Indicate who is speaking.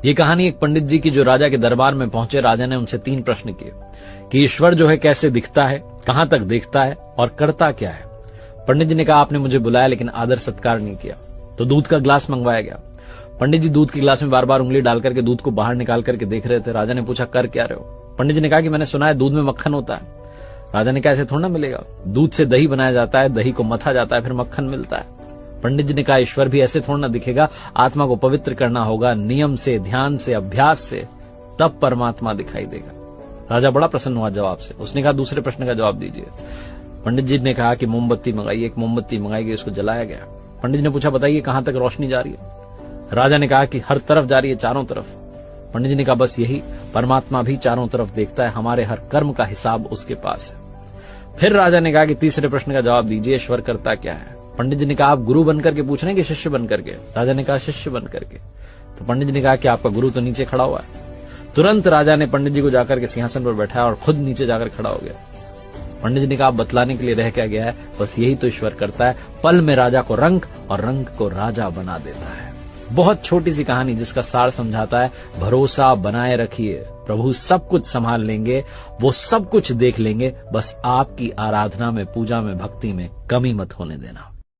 Speaker 1: ये कहानी एक पंडित जी की जो राजा के दरबार में पहुंचे। राजा ने उनसे 3 प्रश्न किए कि ईश्वर जो है कैसे दिखता है, कहां तक देखता है और करता क्या है। पंडित जी ने कहा आपने मुझे बुलाया लेकिन आदर सत्कार नहीं किया। तो दूध का गिलास मंगवाया गया। पंडित जी दूध के गिलास में बार बार उंगली डाल करके दूध को बाहर निकाल करके देख रहे थे। राजा ने पूछा कर क्या रहे हो। पंडित जी ने कहा कि मैंने सुना है दूध में मक्खन होता है। राजा ने कहा ऐसे थोड़ा ना मिलेगा, दूध से दही बनाया जाता है, दही को मथा जाता है, फिर मक्खन मिलता है। पंडित जी ने कहा ईश्वर भी ऐसे थोड़ा ना दिखेगा, आत्मा को पवित्र करना होगा नियम से, ध्यान से, अभ्यास से, तब परमात्मा दिखाई देगा। राजा बड़ा प्रसन्न हुआ जवाब से। उसने कहा दूसरे प्रश्न का जवाब दीजिए। पंडित जी ने कहा कि मोमबत्ती मंगाई। एक मोमबत्ती मंगाई गई, उसको जलाया गया। पंडित जी ने पूछा बताइए कहां तक रोशनी जा रही है। राजा ने कहा कि हर तरफ जा रही है, चारों तरफ। पंडित जी ने कहा बस यही, परमात्मा भी चारों तरफ देखता है, हमारे हर कर्म का हिसाब उसके पास है। फिर राजा ने कहा कि तीसरे प्रश्न का जवाब दीजिए, ईश्वर करता क्या है। पंडित जी ने कहा आप गुरु बनकर के पूछ रहे हैं कि शिष्य बनकर के। राजा ने कहा शिष्य बनकर के। तो पंडित जी ने कहा कि आपका गुरु तो नीचे खड़ा हुआ है। तुरंत राजा ने पंडित जी को जाकर के सिंहासन पर बैठाया और खुद नीचे जाकर खड़ा हो गया। पंडित जी ने कहा आप बतलाने के लिए रह क्या गया है, बस यही तो ईश्वर करता है, पल में राजा को रंक और रंक को राजा बना देता है। बहुत छोटी सी कहानी जिसका सार समझाता है भरोसा बनाए रखिए, प्रभु सब कुछ संभाल लेंगे, वो सब कुछ देख लेंगे, बस आपकी आराधना में, पूजा में, भक्ति में कमी मत होने देना।